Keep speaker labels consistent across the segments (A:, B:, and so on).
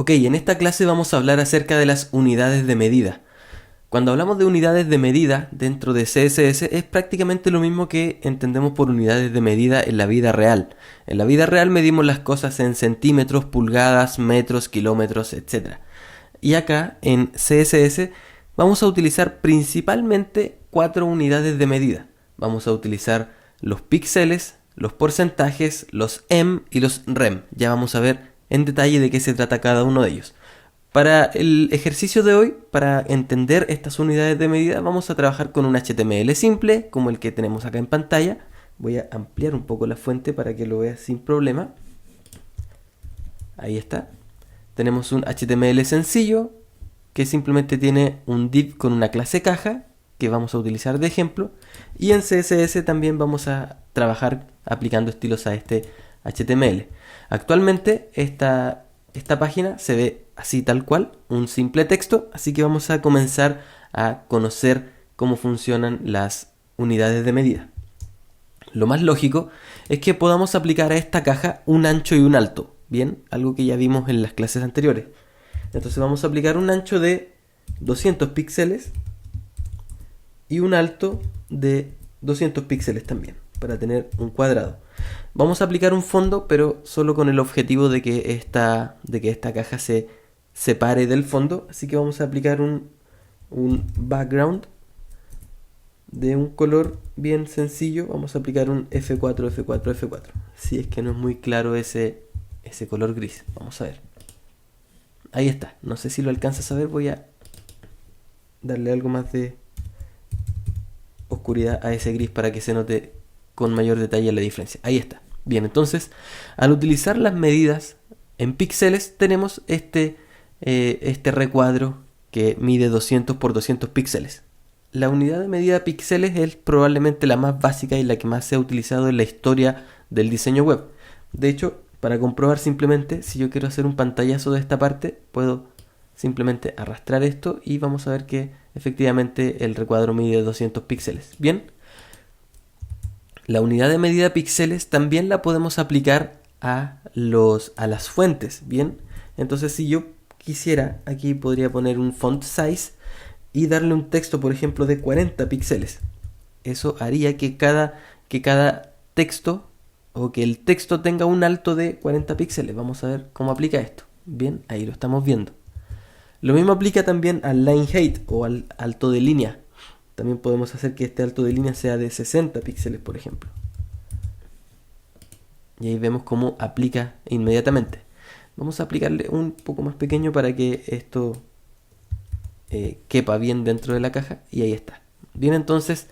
A: Ok, en esta clase vamos a hablar acerca de las unidades de medida. Cuando hablamos de unidades de medida dentro de CSS es prácticamente lo mismo que entendemos por unidades de medida en la vida real. En la vida real medimos las cosas en centímetros, pulgadas, metros, kilómetros, etc. Y acá en CSS vamos a utilizar principalmente 4 unidades de medida. Vamos a utilizar los píxeles, los porcentajes, los em y los rem. Ya vamos a ver en detalle de qué se trata cada uno de ellos. Para el ejercicio de hoy, para entender estas unidades de medida, vamos a trabajar con un HTML simple, como el que tenemos acá en pantalla. Voy a ampliar un poco la fuente para que lo veas sin problema. Ahí está. Tenemos un HTML sencillo, que simplemente tiene un div con una clase caja, que vamos a utilizar de ejemplo. Y en CSS también vamos a trabajar aplicando estilos a este HTML. Actualmente esta página se ve así tal cual, un simple texto, así que vamos a comenzar a conocer cómo funcionan las unidades de medida. Lo más lógico es que podamos aplicar a esta caja un ancho y un alto, ¿bien? Algo que ya vimos en las clases anteriores. Entonces vamos a aplicar un ancho de 200 píxeles y un alto de 200 píxeles también, para tener un cuadrado. Vamos a aplicar un fondo, pero solo con el objetivo de que esta caja se separe del fondo. Así que vamos a aplicar un background de un color bien sencillo. Vamos a aplicar un F4, F4, F4. Si es que no es muy claro ese color gris. Vamos a ver. Ahí está. No sé si lo alcanzas a ver. Voy a darle algo más de oscuridad a ese gris para que se note con mayor detalle la diferencia. Ahí está. Bien, entonces, al utilizar las medidas en píxeles, tenemos este recuadro que mide 200 por 200 píxeles. La unidad de medida píxeles es probablemente la más básica y la que más se ha utilizado en la historia del diseño web. De hecho, para comprobar simplemente, si yo quiero hacer un pantallazo de esta parte, puedo simplemente arrastrar esto y vamos a ver que efectivamente el recuadro mide 200 píxeles. Bien. La unidad de medida píxeles también la podemos aplicar a las fuentes, ¿bien? Entonces si yo quisiera, aquí podría poner un font size y darle un texto, por ejemplo, de 40 píxeles. Eso haría que cada texto o que el texto tenga un alto de 40 píxeles. Vamos a ver cómo aplica esto. Bien, ahí lo estamos viendo. Lo mismo aplica también al line height o al alto de línea. También podemos hacer que este alto de línea sea de 60 píxeles, por ejemplo. Y ahí vemos cómo aplica inmediatamente. Vamos a aplicarle un poco más pequeño para que esto quepa bien dentro de la caja. Y ahí está. Bien, entonces,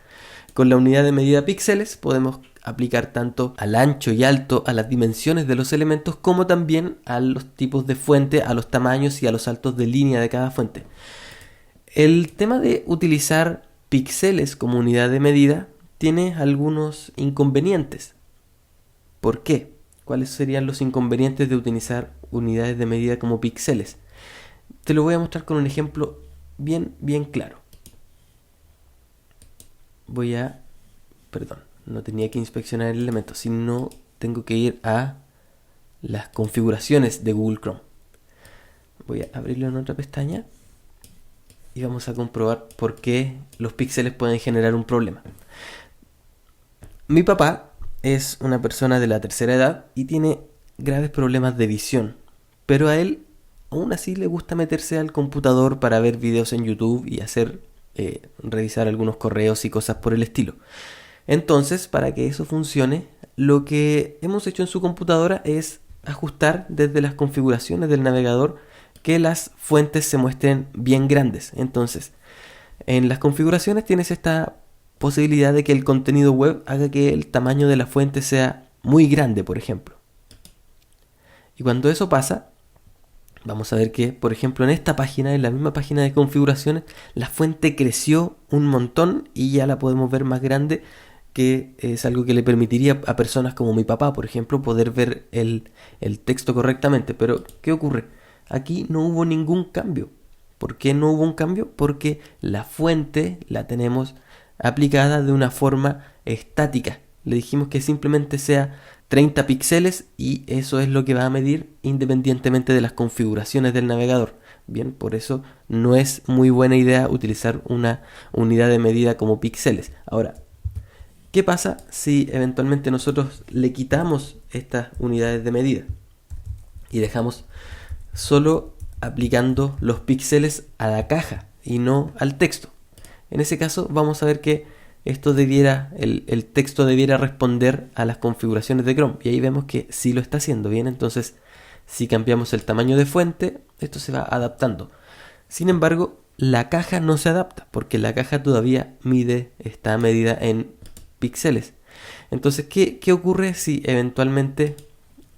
A: con la unidad de medida píxeles podemos aplicar tanto al ancho y alto, a las dimensiones de los elementos, como también a los tipos de fuente, a los tamaños y a los saltos de línea de cada fuente. El tema de utilizar píxeles como unidad de medida tiene algunos inconvenientes. ¿Por qué? ¿Cuáles serían los inconvenientes de utilizar unidades de medida como píxeles? Te lo voy a mostrar con un ejemplo bien claro. No tenía que inspeccionar el elemento, sino tengo que ir a las configuraciones de Google Chrome. Voy a abrirlo en otra pestaña y vamos a comprobar por qué los píxeles pueden generar un problema. Mi papá es una persona de la tercera edad y tiene graves problemas de visión, pero a él aún así le gusta meterse al computador para ver videos en YouTube y revisar algunos correos y cosas por el estilo. Entonces, para que eso funcione, lo que hemos hecho en su computadora es ajustar desde las configuraciones del navegador que las fuentes se muestren bien grandes. Entonces, en las configuraciones tienes esta posibilidad de que el contenido web haga que el tamaño de la fuente sea muy grande, por ejemplo. Y cuando eso pasa, vamos a ver que, por ejemplo, en esta página, en la misma página de configuraciones, la fuente creció un montón y ya la podemos ver más grande, que es algo que le permitiría a personas como mi papá, por ejemplo, poder ver el texto correctamente. Pero, ¿qué ocurre? Aquí no hubo ningún cambio. ¿Por qué no hubo un cambio? Porque la fuente la tenemos aplicada de una forma estática. Le dijimos que simplemente sea 30 píxeles y eso es lo que va a medir independientemente de las configuraciones del navegador. Bien, por eso no es muy buena idea utilizar una unidad de medida como píxeles. Ahora, ¿qué pasa si eventualmente nosotros le quitamos estas unidades de medida y dejamos solo aplicando los píxeles a la caja y no al texto? En ese caso vamos a ver que el texto debiera responder a las configuraciones de Chrome, y ahí vemos que sí lo está haciendo bien. Entonces, si cambiamos el tamaño de fuente, esto se va adaptando. Sin embargo, la caja no se adapta porque la caja todavía está medida en píxeles. Entonces, ¿qué ocurre si eventualmente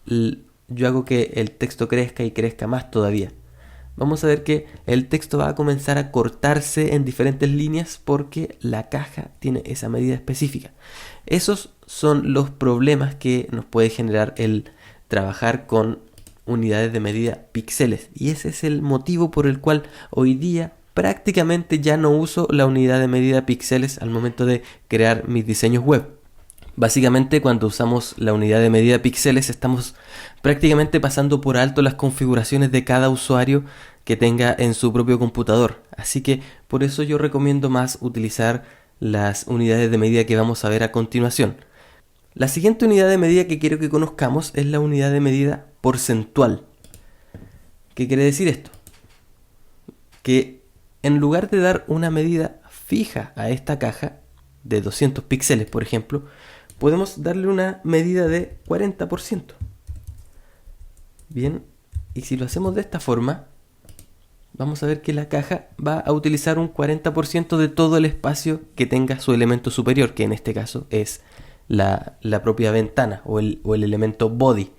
A: yo hago que el texto crezca y crezca más todavía? Vamos a ver que el texto va a comenzar a cortarse en diferentes líneas porque la caja tiene esa medida específica. Esos son los problemas que nos puede generar el trabajar con unidades de medida píxeles, y ese es el motivo por el cual hoy día prácticamente ya no uso la unidad de medida píxeles al momento de crear mis diseños web. Básicamente, cuando usamos la unidad de medida píxeles estamos prácticamente pasando por alto las configuraciones de cada usuario que tenga en su propio computador. Así que por eso yo recomiendo más utilizar las unidades de medida que vamos a ver a continuación. La siguiente unidad de medida que quiero que conozcamos es la unidad de medida porcentual. ¿Qué quiere decir esto? Que en lugar de dar una medida fija a esta caja de 200 píxeles, por ejemplo, podemos darle una medida de 40%. Bien, y si lo hacemos de esta forma, vamos a ver que la caja va a utilizar un 40% de todo el espacio que tenga su elemento superior, que en este caso es la propia ventana o el elemento body.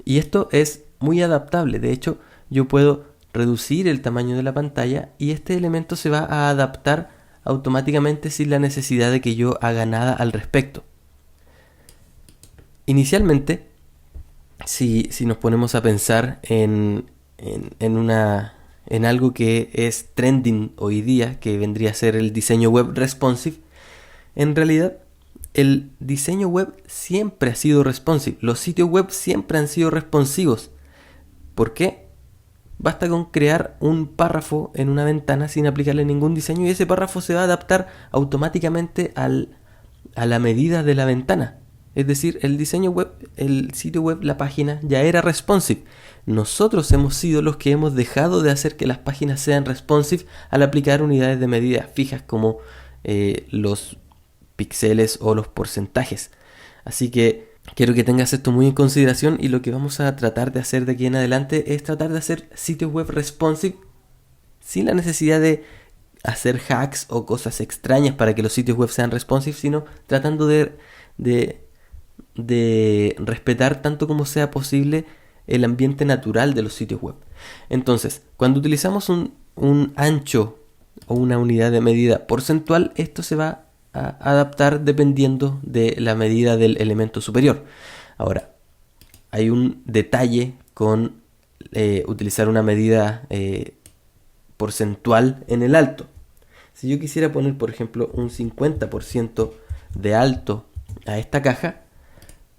A: Y esto es muy adaptable. De hecho, yo puedo reducir el tamaño de la pantalla y este elemento se va a adaptar automáticamente sin la necesidad de que yo haga nada al respecto. Inicialmente, si nos ponemos a pensar en algo que es trending hoy día, que vendría a ser el diseño web responsive, en realidad el diseño web siempre ha sido responsive. Los sitios web siempre han sido responsivos. ¿Por qué? Basta con crear un párrafo en una ventana sin aplicarle ningún diseño y ese párrafo se va a adaptar automáticamente a la medida de la ventana. Es decir, el diseño web, el sitio web, la página ya era responsive. Nosotros hemos sido los que hemos dejado de hacer que las páginas sean responsive al aplicar unidades de medida fijas como los píxeles o los porcentajes. Así que quiero que tengas esto muy en consideración, y lo que vamos a tratar de hacer de aquí en adelante es tratar de hacer sitios web responsive sin la necesidad de hacer hacks o cosas extrañas para que los sitios web sean responsive, sino tratando de respetar tanto como sea posible el ambiente natural de los sitios web. Entonces, cuando utilizamos un ancho o una unidad de medida porcentual, esto se va a adaptar dependiendo de la medida del elemento superior. Ahora, hay un detalle con utilizar una medida porcentual en el alto. Si yo quisiera poner, por ejemplo, un 50% de alto a esta caja,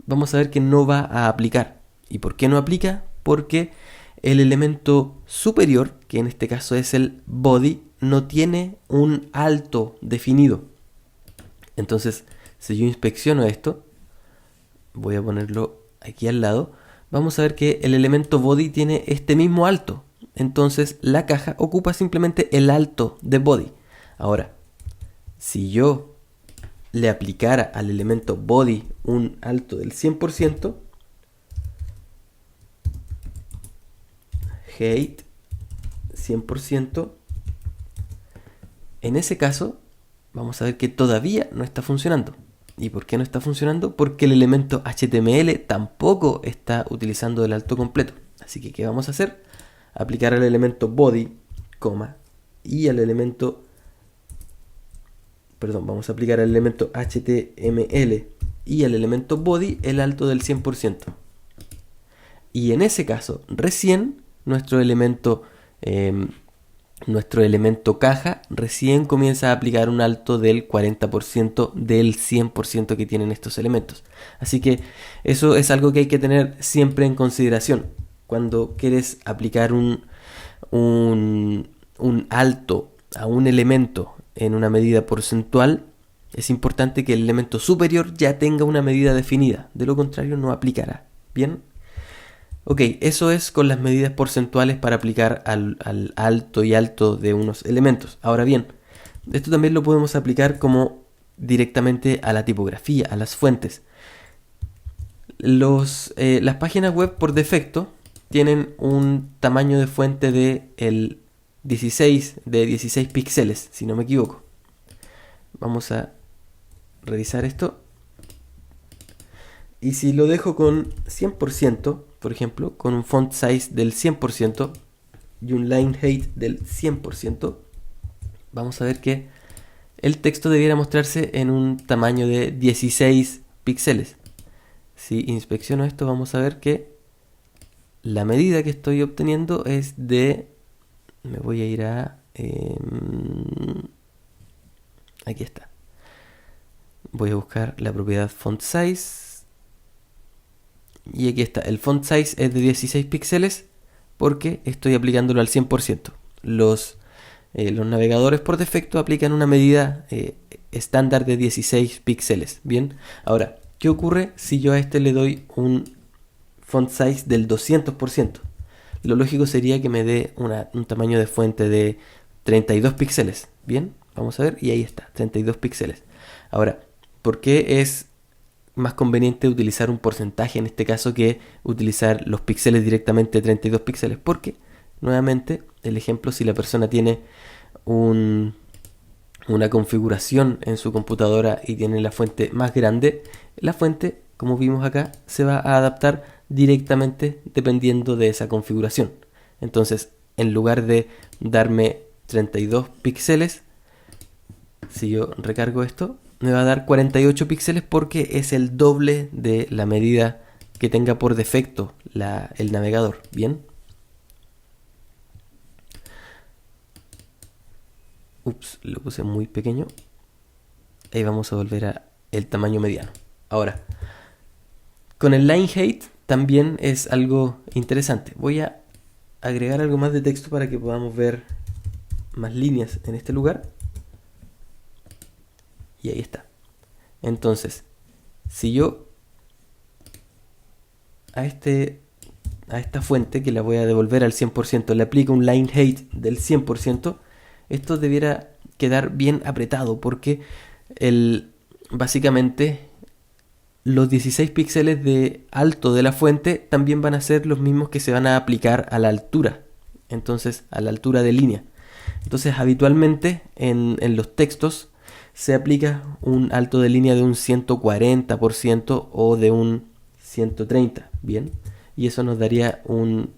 A: vamos a ver que no va a aplicar. ¿Y por qué no aplica? Porque el elemento superior, que en este caso es el body, no tiene un alto definido. Entonces, si yo inspecciono esto, voy a ponerlo aquí al lado, vamos a ver que el elemento body tiene este mismo alto. Entonces, la caja ocupa simplemente el alto de body. Ahora, si yo le aplicara al elemento body un alto del 100%, height 100%, en ese caso vamos a ver que todavía no está funcionando. ¿Y por qué no está funcionando? Porque el elemento HTML tampoco está utilizando el alto completo. Así que, ¿qué vamos a hacer? Aplicar al elemento body, y al elemento... vamos a aplicar al elemento HTML y al elemento body el alto del 100%. Y en ese caso, recién nuestro elemento nuestro elemento caja recién comienza a aplicar un alto del 40% del 100% que tienen estos elementos. Así que eso es algo que hay que tener siempre en consideración. Cuando quieres aplicar un alto a un elemento en una medida porcentual, es importante que el elemento superior ya tenga una medida definida. De lo contrario no aplicará. ¿Bien? Ok, eso es con las medidas porcentuales para aplicar al alto y alto de unos elementos. Ahora bien, esto también lo podemos aplicar como directamente a la tipografía, a las fuentes. Las páginas web por defecto tienen un tamaño de fuente de 16 píxeles, si no me equivoco. Vamos a revisar esto. Y si lo dejo con 100%, por ejemplo, con un font size del 100% y un line height del 100%, vamos a ver que el texto debiera mostrarse en un tamaño de 16 píxeles. Si inspecciono esto, vamos a ver que la medida que estoy obteniendo es de... Me voy a ir a... aquí está. Voy a buscar la propiedad font size. Y aquí está. El font size es de 16 píxeles porque estoy aplicándolo al 100%. Los navegadores por defecto aplican una medida estándar de 16 píxeles. Bien. Ahora, ¿qué ocurre si yo a este le doy un font size del 200%? Lo lógico sería que me dé un tamaño de fuente de 32 píxeles. Bien, vamos a ver, y ahí está, 32 píxeles. Ahora, ¿por qué es más conveniente utilizar un porcentaje en este caso que utilizar los píxeles directamente de 32 píxeles? Porque, nuevamente, el ejemplo, si la persona tiene una configuración en su computadora y tiene la fuente más grande, la fuente, como vimos acá, se va a adaptar directamente dependiendo de esa configuración. Entonces, en lugar de darme 32 píxeles, si yo recargo esto, me va a dar 48 píxeles porque es el doble de la medida que tenga por defecto el navegador. Bien. Ups, lo puse muy pequeño. Ahí vamos a volver a el tamaño mediano. Ahora, con el line height también es algo interesante. Voy a agregar algo más de texto para que podamos ver más líneas en este lugar. Y ahí está. Entonces, si yo a esta fuente, que la voy a devolver al 100%, le aplico un line height del 100%, esto debiera quedar bien apretado porque básicamente los 16 píxeles de alto de la fuente también van a ser los mismos que se van a aplicar a la altura. Entonces, a la altura de línea. Entonces, habitualmente en los textos se aplica un alto de línea de un 140% o de un 130%. Bien. Y eso nos daría un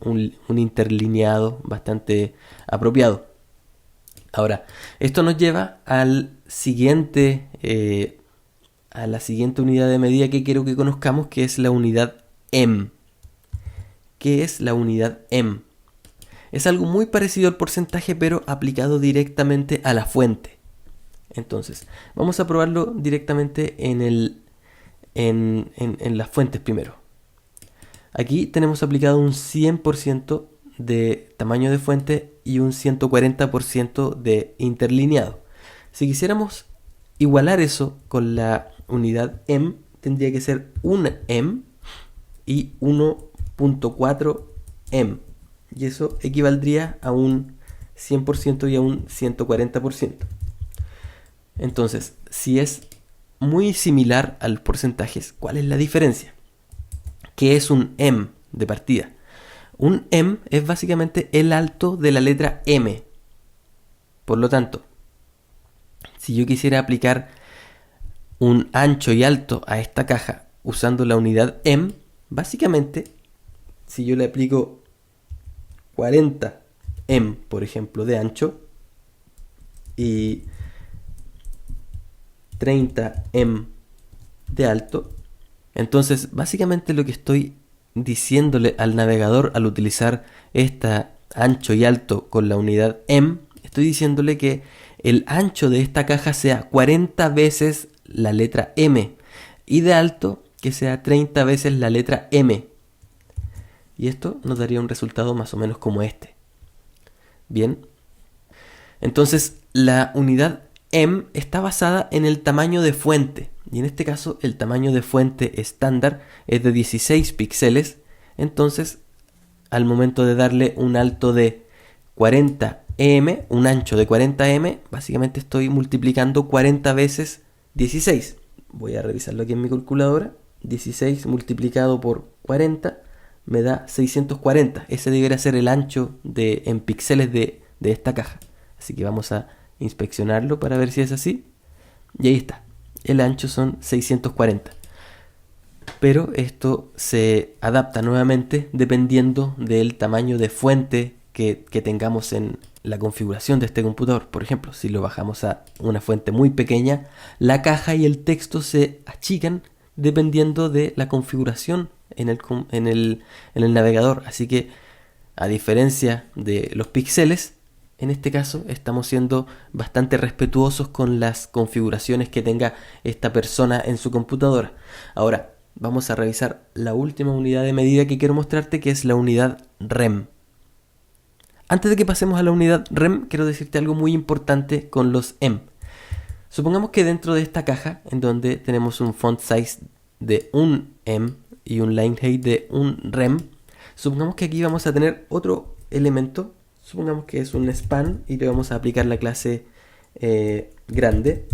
A: interlineado bastante apropiado. Ahora, esto nos lleva a la siguiente unidad de medida que quiero que conozcamos, que es la unidad em. ¿Qué es la unidad em? Es algo muy parecido al porcentaje, pero aplicado directamente a la fuente. Entonces, vamos a probarlo directamente en las fuentes primero. Aquí tenemos aplicado un 100% de tamaño de fuente y un 140% de interlineado. Si quisiéramos igualar eso con la unidad em, tendría que ser un em y 1.4 em. Y eso equivaldría a un 100% y a un 140%. Entonces, si es muy similar a los porcentajes, ¿cuál es la diferencia? ¿Qué es un em de partida? Un em es básicamente el alto de la letra M. Por lo tanto, si yo quisiera aplicar un ancho y alto a esta caja usando la unidad em, básicamente, si yo le aplico 40 em, por ejemplo, de ancho y 30 em de alto, entonces básicamente lo que estoy diciéndole al navegador al utilizar esta ancho y alto con la unidad em estoy diciéndole que el ancho de esta caja sea 40 veces la letra M y de alto que sea 30 veces la letra M. Y esto nos daría un resultado más o menos como este. Bien. Entonces, la unidad M está basada en el tamaño de fuente. Y en este caso, el tamaño de fuente estándar es de 16 píxeles. Entonces, al momento de darle un alto de 40 em, un ancho de 40 em, básicamente estoy multiplicando 40 veces 16. Voy a revisarlo aquí en mi calculadora. 16 multiplicado por 40 me da 640. Ese debería ser el ancho en píxeles de esta caja. Así que vamos a inspeccionarlo para ver si es así. Y ahí está. El ancho son 640. Pero esto se adapta nuevamente dependiendo del tamaño de fuente que tengamos en la configuración de este computador. Por ejemplo, si lo bajamos a una fuente muy pequeña, la caja y el texto se achican dependiendo de la configuración en el navegador. Así que, a diferencia de los píxeles, en este caso estamos siendo bastante respetuosos con las configuraciones que tenga esta persona en su computadora. Ahora, vamos a revisar la última unidad de medida que quiero mostrarte, que es la unidad REM. Antes de que pasemos a la unidad REM, quiero decirte algo muy importante con los M. Supongamos que dentro de esta caja, en donde tenemos un font size de 1 M y un line height de 1 rem, supongamos que aquí vamos a tener otro elemento. Supongamos que es un span y le vamos a aplicar la clase grande.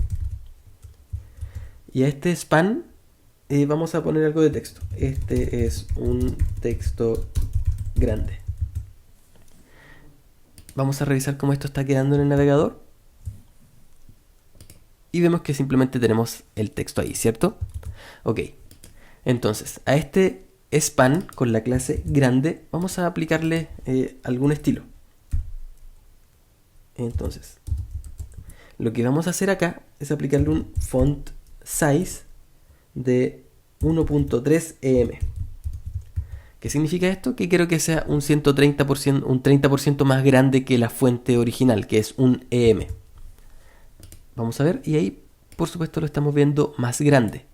A: Y a este span vamos a poner algo de texto. Este es un texto grande. Vamos a revisar cómo esto está quedando en el navegador. Y vemos que simplemente tenemos el texto ahí, ¿cierto? Ok. Entonces, a este span con la clase grande vamos a aplicarle algún estilo. Entonces, lo que vamos a hacer acá es aplicarle un font size de 1.3 em. ¿Qué significa esto? Que quiero que sea un 130%, un 30% más grande que la fuente original, que es un em. Vamos a ver, y ahí por supuesto lo estamos viendo más grande.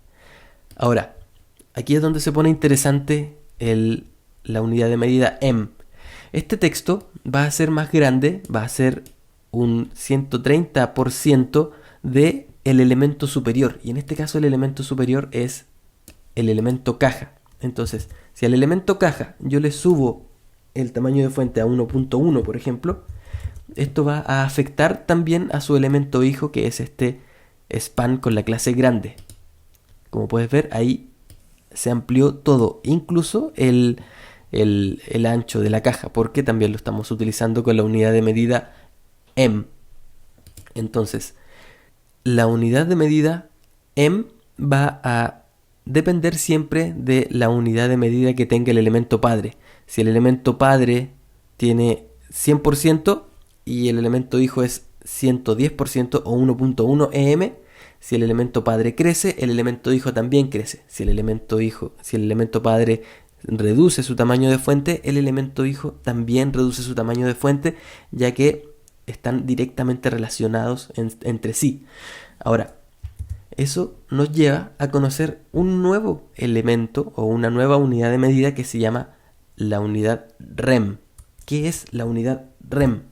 A: Ahora, aquí es donde se pone interesante la unidad de medida M. Este texto va a ser más grande, va a ser un 130% del elemento superior. Y en este caso el elemento superior es el elemento caja. Entonces, si al elemento caja yo le subo el tamaño de fuente a 1.1, por ejemplo, esto va a afectar también a su elemento hijo, que es este span con la clase grande. Como puedes ver, ahí se amplió todo, incluso el ancho de la caja, porque también lo estamos utilizando con la unidad de medida M. Entonces, la unidad de medida M va a depender siempre de la unidad de medida que tenga el elemento padre. Si el elemento padre tiene 100% y el elemento hijo es 110% o 1.1 em, si el elemento padre crece, el elemento hijo también crece. Si el elemento padre reduce su tamaño de fuente, el elemento hijo también reduce su tamaño de fuente, ya que están directamente relacionados entre sí. Ahora, eso nos lleva a conocer un nuevo elemento o una nueva unidad de medida que se llama la unidad REM. ¿Qué es la unidad REM?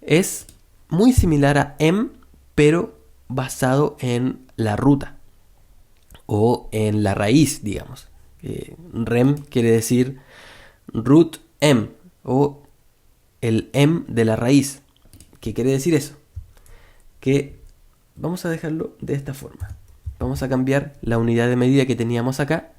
A: Es muy similar a M, pero basado en la ruta o en la raíz, digamos. REM quiere decir root M o el M de la raíz. ¿Qué quiere decir eso? Que vamos a dejarlo de esta forma. Vamos a cambiar la unidad de medida que teníamos acá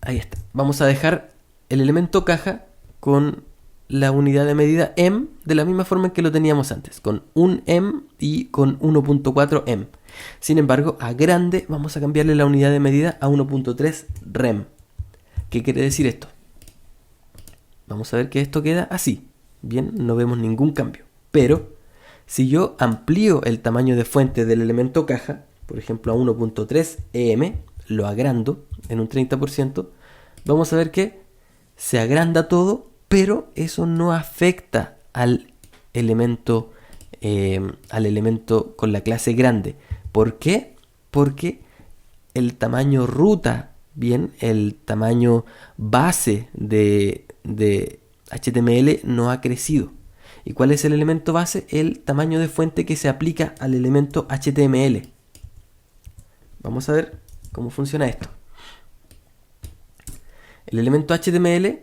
A: ahí está. Vamos a dejar el elemento caja con la unidad de medida M de la misma forma en que lo teníamos antes, con 1 M y con 1.4 M. Sin embargo, a grande vamos a cambiarle la unidad de medida a 1.3 rem. ¿Qué quiere decir esto? Vamos a ver que esto queda así. Bien, no vemos ningún cambio. Pero, si yo amplío el tamaño de fuente del elemento caja, por ejemplo a 1.3 em, lo agrando en un 30%, vamos a ver que se agranda todo, pero eso no afecta al elemento con la clase grande. ¿Por qué? Porque el tamaño ruta, bien, el tamaño base de HTML no ha crecido. ¿Y cuál es el elemento base? El tamaño de fuente que se aplica al elemento HTML. Vamos a ver cómo funciona esto. El elemento HTML,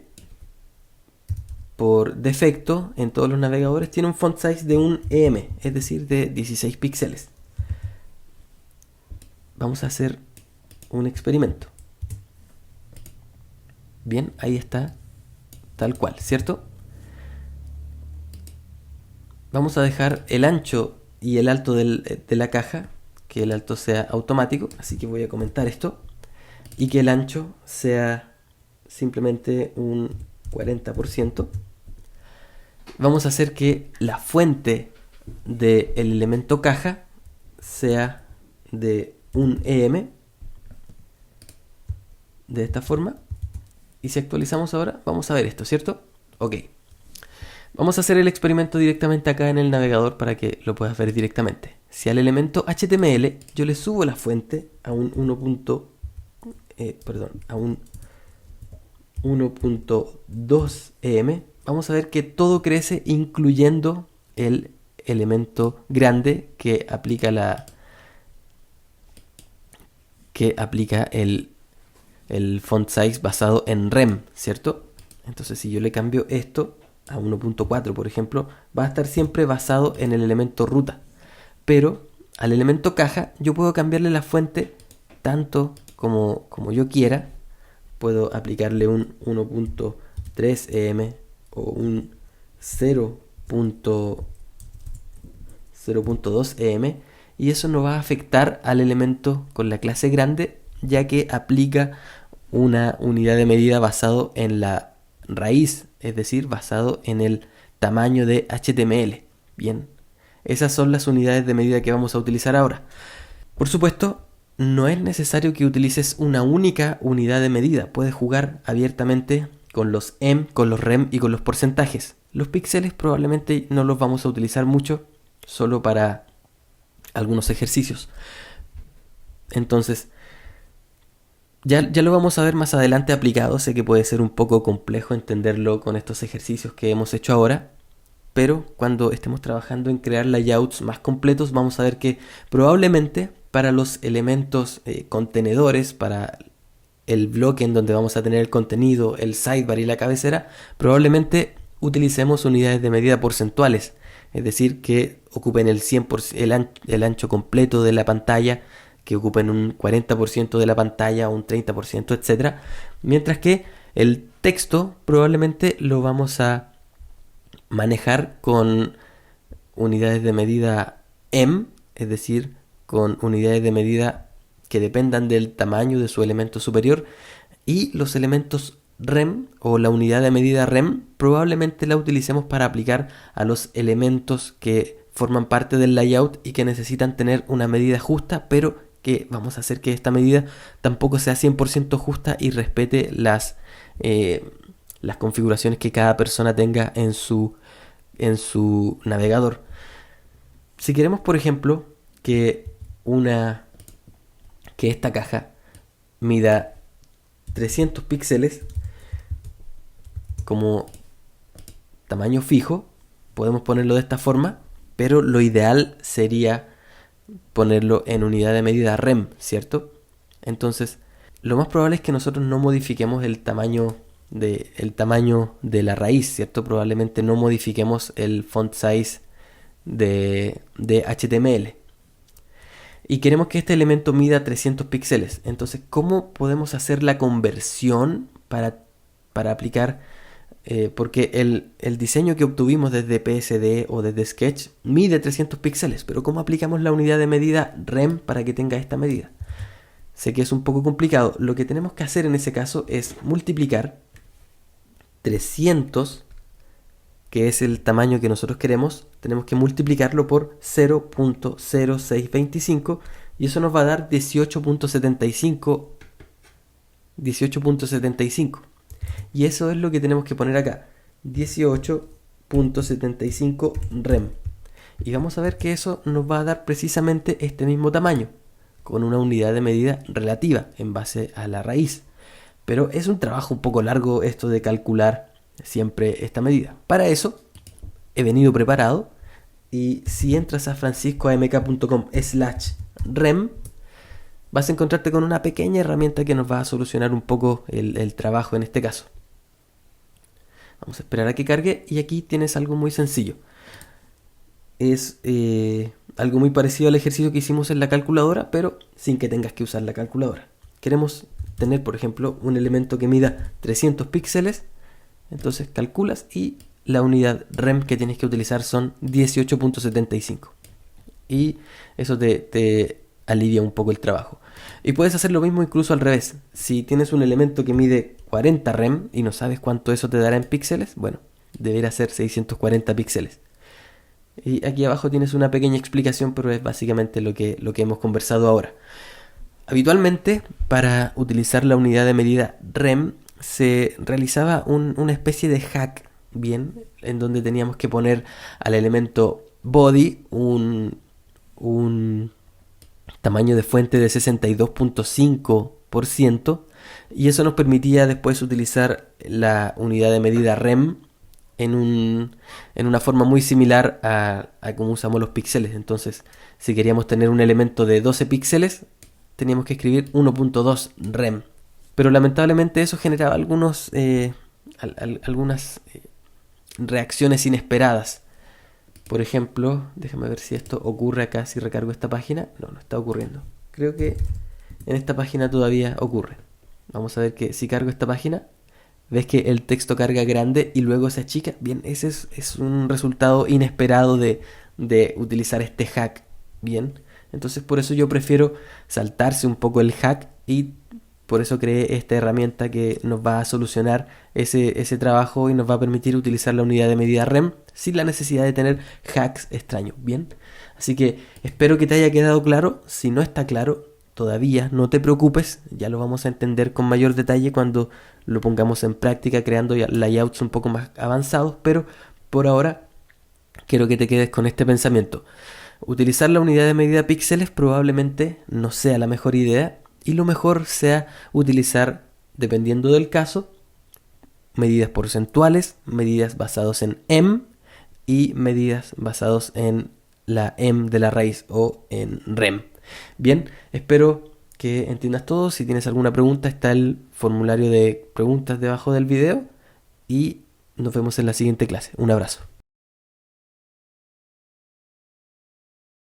A: por defecto, en todos los navegadores, tiene un font size de un EM, es decir, de 16 píxeles. Vamos a hacer un experimento. Bien, ahí está, tal cual, ¿cierto? Vamos a dejar el ancho y el alto de la caja, que el alto sea automático, así que voy a comentar esto, y que el ancho sea simplemente un 40%. Vamos a hacer que la fuente del elemento caja sea de un EM, de esta forma. Y si actualizamos ahora, vamos a ver esto, ¿cierto? Ok. Vamos a hacer el experimento directamente acá en el navegador para que lo puedas ver directamente. Si al elemento HTML yo le subo la fuente a un 1.2 EM, vamos a ver que todo crece, incluyendo el elemento grande que aplica el font size basado en rem, ¿cierto? Entonces si yo le cambio esto a 1.4, por ejemplo, va a estar siempre basado en el elemento ruta. Pero al elemento caja yo puedo cambiarle la fuente tanto como yo quiera. Puedo aplicarle un 1.3 EM o un 0.2 EM, y eso no va a afectar al elemento con la clase grande, ya que aplica una unidad de medida basado en la raíz, es decir, basado en el tamaño de HTML. Bien, esas son las unidades de medida que vamos a utilizar ahora. Por supuesto, no es necesario que utilices una única unidad de medida. Puedes jugar abiertamente con los em, con los rem y con los porcentajes. Los píxeles probablemente no los vamos a utilizar mucho, solo para algunos ejercicios. Entonces, ya lo vamos a ver más adelante aplicado. Sé que puede ser un poco complejo entenderlo con estos ejercicios que hemos hecho ahora, pero cuando estemos trabajando en crear layouts más completos, vamos a ver que probablemente para los elementos contenedores, para el bloque en donde vamos a tener el contenido, el sidebar y la cabecera, probablemente utilicemos unidades de medida porcentuales, es decir, que ocupen el 100%, el ancho completo de la pantalla, que ocupen un 40% de la pantalla, un 30%, etc. Mientras que el texto probablemente lo vamos a manejar con unidades de medida em, es decir, con unidades de medida que dependan del tamaño de su elemento superior, y los elementos rem o la unidad de medida rem probablemente la utilicemos para aplicar a los elementos que forman parte del layout y que necesitan tener una medida justa, pero que vamos a hacer que esta medida tampoco sea 100% justa y respete las configuraciones que cada persona tenga en su navegador. Si queremos, por ejemplo, que esta caja mida 300 píxeles como tamaño fijo, podemos ponerlo de esta forma, pero lo ideal sería ponerlo en unidad de medida rem, ¿cierto? Entonces, lo más probable es que nosotros no modifiquemos el tamaño de la raíz, ¿cierto? Probablemente no modifiquemos el font size de HTML. Y queremos que este elemento mida 300 píxeles. Entonces, ¿cómo podemos hacer la conversión para aplicar? Porque el diseño que obtuvimos desde PSD o desde Sketch mide 300 píxeles. Pero ¿cómo aplicamos la unidad de medida rem para que tenga esta medida? Sé que es un poco complicado. Lo que tenemos que hacer en ese caso es multiplicar 300, que es el tamaño que nosotros queremos, tenemos que multiplicarlo por 0.0625 y eso nos va a dar 18.75. Y eso es lo que tenemos que poner acá, 18.75 rem. Y vamos a ver que eso nos va a dar precisamente este mismo tamaño, con una unidad de medida relativa en base a la raíz. Pero es un trabajo un poco largo esto de calcular siempre esta medida. Para eso he venido preparado, y si entras a franciscoamk.com/rem vas a encontrarte con una pequeña herramienta que nos va a solucionar un poco el trabajo en este caso. Vamos a esperar a que cargue, y aquí tienes algo muy sencillo. Es algo muy parecido al ejercicio que hicimos en la calculadora, pero sin que tengas que usar la calculadora. Queremos tener, por ejemplo, un elemento que mida 300 píxeles, entonces calculas y la unidad rem que tienes que utilizar son 18.75. Y eso te alivia un poco el trabajo. Y puedes hacer lo mismo incluso al revés. Si tienes un elemento que mide 40 rem y no sabes cuánto eso te dará en píxeles, bueno, deberá ser 640 píxeles. Y aquí abajo tienes una pequeña explicación, pero es básicamente lo que hemos conversado ahora. Habitualmente, para utilizar la unidad de medida rem, se realizaba una especie de hack, bien, en donde teníamos que poner al elemento body un tamaño de fuente de 62.5%, y eso nos permitía después utilizar la unidad de medida rem en una forma muy similar a cómo usamos los píxeles. Entonces, si queríamos tener un elemento de 12 píxeles, teníamos que escribir 1.2 rem. Pero lamentablemente eso generaba algunas reacciones inesperadas. Por ejemplo, déjame ver si esto ocurre acá, si recargo esta página. No está ocurriendo. Creo que en esta página todavía ocurre. Vamos a ver que si cargo esta página, ves que el texto carga grande y luego se achica. Bien, ese es un resultado inesperado de utilizar este hack. Bien, entonces por eso yo prefiero saltarse un poco el hack, y por eso creé esta herramienta que nos va a solucionar ese trabajo y nos va a permitir utilizar la unidad de medida rem sin la necesidad de tener hacks extraños. Bien, así que espero que te haya quedado claro. Si no está claro todavía, no te preocupes, ya lo vamos a entender con mayor detalle cuando lo pongamos en práctica creando layouts un poco más avanzados, pero por ahora quiero que te quedes con este pensamiento. Utilizar la unidad de medida píxeles probablemente no sea la mejor idea, y lo mejor sea utilizar, dependiendo del caso, medidas porcentuales, medidas basadas en em y medidas basadas en la em de la raíz o en rem. Bien, espero que entiendas todo. Si tienes alguna pregunta, está el formulario de preguntas debajo del video, y nos vemos en la siguiente clase. Un abrazo.